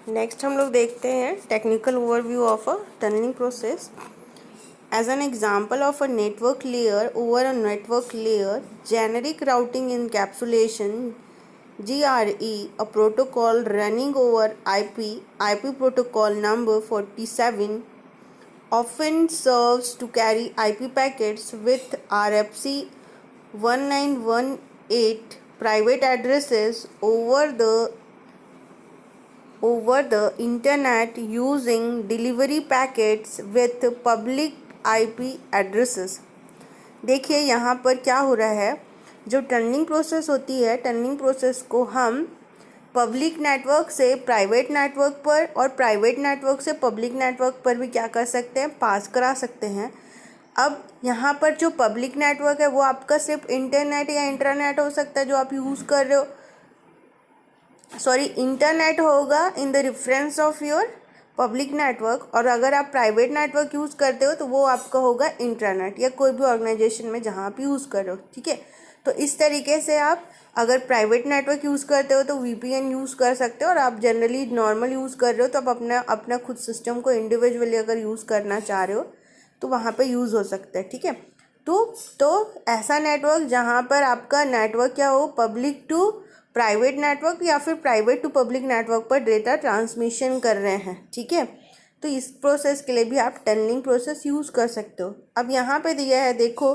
Next हम लोग देखते हैं technical overview of a tunnelling process. As an example of a network layer over a network layer, generic routing encapsulation GRE, a protocol running over IP protocol number 47, often serves to carry IP packets with RFC 1918 private addresses over the internet using delivery packets with public IP addresses. देखिए यहाँ पर क्या हो रहा है, जो tunnelling process होती है, टनलिंग प्रोसेस को हम पब्लिक नेटवर्क से प्राइवेट नेटवर्क पर और प्राइवेट नेटवर्क से पब्लिक नेटवर्क पर भी क्या कर सकते हैं, पास करा सकते हैं. अब यहाँ पर जो पब्लिक नेटवर्क है वो आपका सिर्फ इंटरनेट या इंट्रानेट हो सकता है जो आप यूज़ कर रहे हो. इंटरनेट होगा in the reference of your public network, और अगर आप प्राइवेट नेटवर्क यूज़ करते हो तो वो आपका होगा इंट्रानेट या कोई भी ऑर्गेनाइजेशन में जहाँ आप यूज़ कर रहे हो. ठीक है, तो इस तरीके से आप अगर प्राइवेट नेटवर्क यूज़ करते हो तो VPN यूज़ कर सकते हो, और आप जनरली नॉर्मल यूज़ कर रहे हो तो आप अपना खुद सिस्टम को इंडिविजुअली अगर यूज़ करना चाह रहे हो तो वहाँ पे यूज़ हो सकता है. ठीक है, तो ऐसा नेटवर्क जहाँ पर आपका नेटवर्क क्या हो, पब्लिक टू प्राइवेट नेटवर्क या फिर प्राइवेट टू पब्लिक नेटवर्क पर डेटा ट्रांसमिशन कर रहे हैं. ठीक है, तो इस प्रोसेस के लिए भी आप टनलिंग प्रोसेस यूज़ कर सकते हो. अब यहाँ पे दिया है, देखो,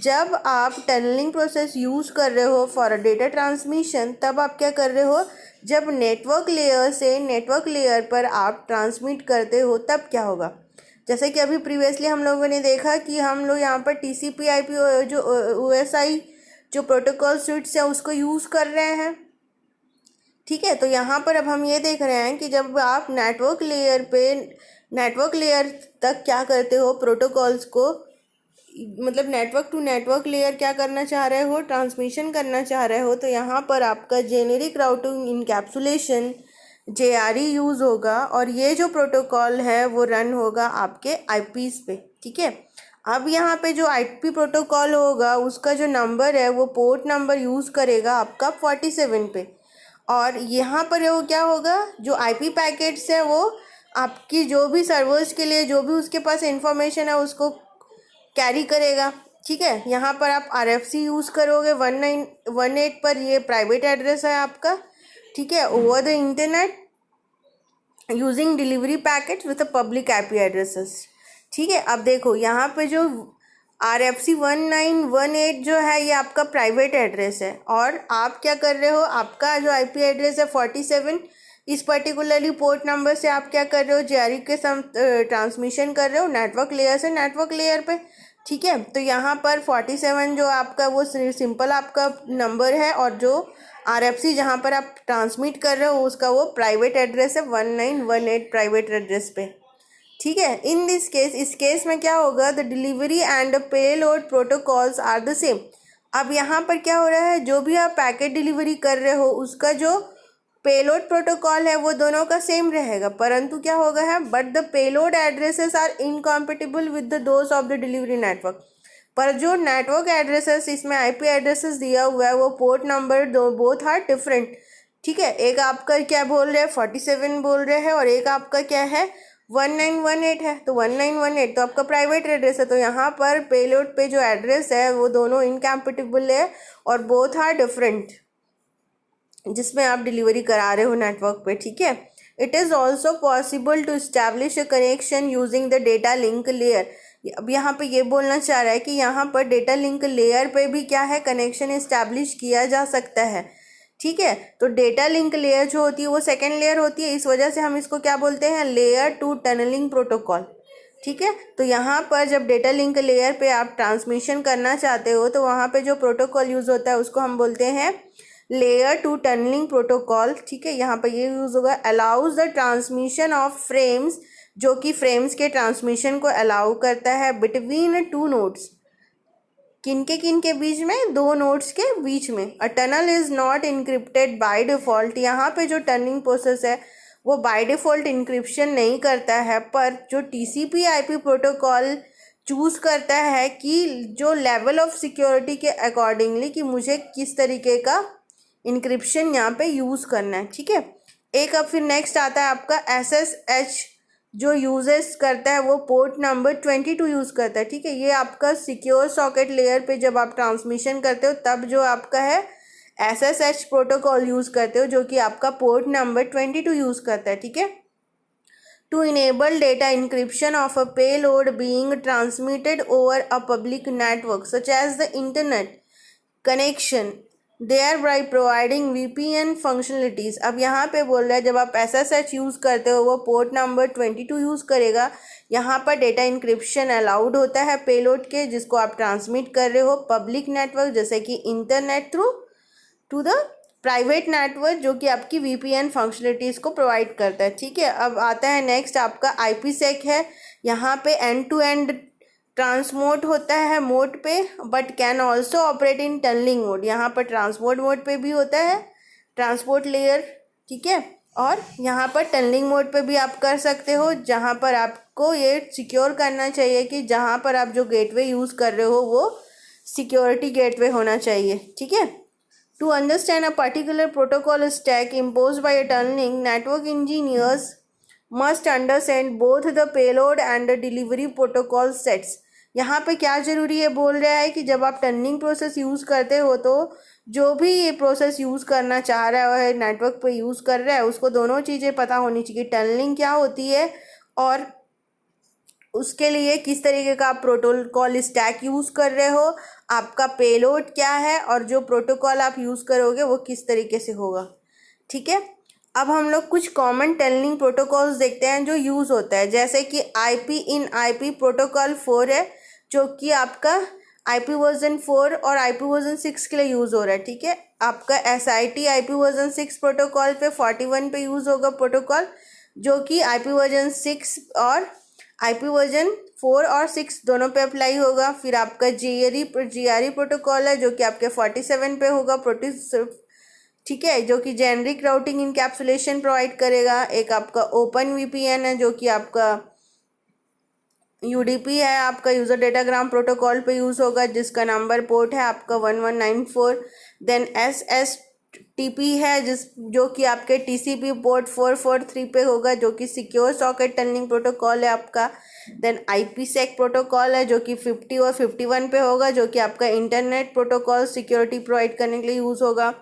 जब आप टनलिंग प्रोसेस यूज़ कर रहे हो फॉर डेटा ट्रांसमिशन, तब आप क्या कर रहे हो, जब नेटवर्क लेयर से नेटवर्क लेयर पर आप ट्रांसमिट करते हो तब क्या होगा. जैसे कि अभी प्रीवियसली हम लोगों ने देखा कि हम लोग यहाँ पर TCP/IP जो OSI जो प्रोटोकॉल स्विट्स है उसको यूज़ कर रहे हैं. ठीक है, तो यहाँ पर अब हम ये देख रहे हैं कि जब आप नेटवर्क लेयर तक क्या करते हो, प्रोटोकॉल्स को, मतलब नेटवर्क टू नेटवर्क लेयर क्या करना चाह रहे हो, ट्रांसमिशन करना चाह रहे हो, तो यहाँ पर आपका generic routing encapsulation JRE use होगा, और ये जो प्रोटोकॉल है वो रन होगा आपके IPs पे. ठीक है, अब यहाँ पे जो IP प्रोटोकॉल होगा उसका जो नंबर है वो पोर्ट नंबर यूज़ करेगा आपका 47 पे, और यहाँ पर वो क्या होगा, जो IP पैकेट्स है वो आपकी जो भी सर्वर्स के लिए जो भी उसके पास इंफॉर्मेशन है उसको कैरी करेगा. ठीक है, यहाँ पर आप RFC यूज़ करोगे 1918 पर, ये प्राइवेट एड्रेस है आपका. ठीक है, over the internet using delivery packet with public IP addresses. ठीक है, अब देखो यहाँ पे जो RFC 1918 जो है ये आपका प्राइवेट एड्रेस है, और आप क्या कर रहे हो, आपका जो IP एड्रेस है 47, इस पर्टिकुलरली पोर्ट नंबर से आप क्या कर रहे हो, JRE के ट्रांसमिशन कर रहे हो नेटवर्क लेयर से नेटवर्क लेयर पे. ठीक है, तो यहाँ पर 47 जो आपका वो सिंपल आपका नंबर है, और जो RFC जहाँ पर आप ट्रांसमिट कर रहे हो उसका वो प्राइवेट एड्रेस है 1918 प्राइवेट एड्रेस पे. ठीक है, इन दिस केस, इस केस में क्या होगा, the delivery and payload protocols are the same. अब यहाँ पर क्या हो रहा है, जो भी आप पैकेट डिलीवरी कर रहे हो उसका जो पेलोड प्रोटोकॉल है वो दोनों का सेम रहेगा, परंतु क्या होगा है, but the payload addresses are incompatible with the those of the delivery network. पर जो नेटवर्क एड्रेसेस इसमें IP एड्रेसेस दिया हुआ है वो पोर्ट नंबर दो बोथ आर डिफरेंट. ठीक है, एक आपका क्या बोल रहे हैं 47 बोल रहे हैं, और एक आपका क्या है 1918 है. तो 1918 तो आपका प्राइवेट एड्रेस है, तो यहाँ पर पेलोड पे जो एड्रेस है वो दोनों इनकम्पेटिबल है और बोथ आर डिफरेंट जिसमें आप डिलीवरी करा रहे हो नेटवर्क पे. ठीक है, it is also possible to establish a connection using the data link layer. अब यहाँ पे ये बोलना चाह रहा है कि यहाँ पर डेटा लिंक लेयर पे भी क्या है, कनेक्शन इस्टेब्लिश किया जा सकता है. ठीक है, तो डेटा लिंक लेयर जो होती है वो सेकेंड लेयर होती है, इस वजह से हम इसको क्या बोलते हैं, लेयर 2 टनलिंग प्रोटोकॉल. ठीक है, तो यहाँ पर जब डेटा लिंक लेयर पे आप ट्रांसमिशन करना चाहते हो तो वहाँ पे जो प्रोटोकॉल यूज़ होता है उसको हम बोलते हैं लेयर 2 टनलिंग प्रोटोकॉल. ठीक है, यहाँ पर ये यूज़ होगा, allows the transmission of frames, जो कि फ्रेम्स के ट्रांसमिशन को अलाउ करता है बिटवीन 2 नोड्स. किन के बीच में, 2 नोड्स के बीच में. A tunnel is not encrypted by default. यहाँ पे जो टनलिंग प्रोसेस है वो बाय डिफ़ॉल्ट इनक्रिप्शन नहीं करता है, पर जो TCP/IP प्रोटोकॉल चूज़ करता है कि जो लेवल ऑफ सिक्योरिटी के अकॉर्डिंगली कि मुझे किस तरीके का इनक्रिप्शन यहाँ पे यूज़ करना है. ठीक है, एक अब फिर नेक्स्ट आता है आपका SSH, जो यूजेस करता है वो पोर्ट नंबर 22 यूज़ करता है, ठीक है। ये आपका सिक्योर सॉकेट लेयर पे जब आप ट्रांसमिशन करते हो तब जो आपका है SSH प्रोटोकॉल यूज़ करते हो, जो कि आपका पोर्ट नंबर 22 यूज़ करता है, ठीक है। To enable data encryption of a payload being transmitted over a public network such as the internet connection, thereby providing VPN functionalities। अब यहाँ पे बोल रहा है जब आप SSH यूज़ करते हो वो पोर्ट नंबर 22 यूज़ करेगा। यहाँ पर डेटा इंक्रिप्शन अलाउड होता है पेलोड के, जिसको आप ट्रांसमिट कर रहे हो पब्लिक नेटवर्क जैसे कि internet through to the private network, जो कि आपकी VPN फंक्शनलिटीज़ को प्रोवाइड करता है, ठीक है। अब आता है नेक्स्ट आपका IPsec है। यहाँ पे एंड टू एंड ट्रांसमोड होता है मोड पे, but can also operate in tunnelling mode. यहाँ पर ट्रांसपोर्ट मोड पे भी होता है, ट्रांसपोर्ट लेयर, ठीक है। और यहाँ पर टनलिंग मोड पे भी आप कर सकते हो, जहाँ पर आपको ये सिक्योर करना चाहिए कि जहाँ पर आप जो गेटवे यूज़ कर रहे हो वो सिक्योरिटी गेटवे होना चाहिए, ठीक है। To understand a particular protocol stack imposed by a tunneling, network engineers must understand both the payload and the delivery protocol sets। यहाँ पे क्या ज़रूरी है, बोल रहा है कि जब आप टनलिंग प्रोसेस यूज़ करते हो तो जो भी ये प्रोसेस यूज़ करना चाह रहा है नेटवर्क पे यूज़ कर रहा है उसको दोनों चीज़ें पता होनी चाहिए। टनलिंग क्या होती है और उसके लिए किस तरीके का आप प्रोटोकॉल स्टैक यूज़ कर रहे हो, आपका पेलोड क्या है और जो प्रोटोकॉल आप यूज़ करोगे वो किस तरीके से होगा, ठीक है। अब हम लोग कुछ कॉमन टनलिंग प्रोटोकॉल्स देखते हैं जो यूज़ होता है, जैसे कि IP प्रोटोकॉल 4 है, जो कि आपका IP वर्जन 4 और IP वर्जन 6 के लिए यूज़ हो रहा है, ठीक है। आपका SIT IP वर्जन 6 प्रोटोकॉल पे 41 पे यूज़ होगा प्रोटोकॉल, जो कि IP वर्जन 6 और IP वर्जन 4 और 6 दोनों पे अप्लाई होगा। फिर आपका GRE प्रोटोकॉल है जो कि आपके 47 पे होगा ठीक है, जो कि जेनरिक राउटिंग इनकैप्सुलेशन प्रोवाइड करेगा। एक आपका ओपन VPN है जो कि आपका UDP है, आपका यूज़र डेटाग्राम प्रोटोकॉल पे यूज़ होगा, जिसका नंबर पोर्ट है आपका 1194। देन SSTP है जो कि आपके TCP पोर्ट 443 पे होगा, जो कि सिक्योर सॉकेट टनलिंग प्रोटोकॉल है आपका। देन IPsec प्रोटोकॉल है जो कि 50 और 51 पे होगा, जो कि आपका इंटरनेट प्रोटोकॉल सिक्योरिटी प्रोवाइड करने के लिए यूज़ होगा।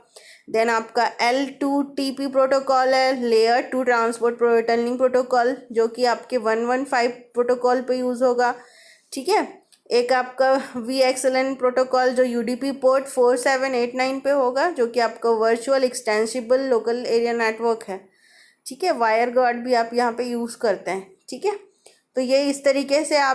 देन आपका L2TP प्रोटोकॉल है, लेयर 2 ट्रांसपोर्ट टनलिंग प्रोटोकॉल, जो कि आपके 115 प्रोटोकॉल पे यूज़ होगा, ठीक है। एक आपका VXLAN प्रोटोकॉल जो UDP पोर्ट 4789 पे होगा, जो कि आपका virtual extensible local area network है, ठीक है। वायर गार्ड भी आप यहाँ पे यूज़ करते हैं, ठीक है। तो ये इस तरीके से आप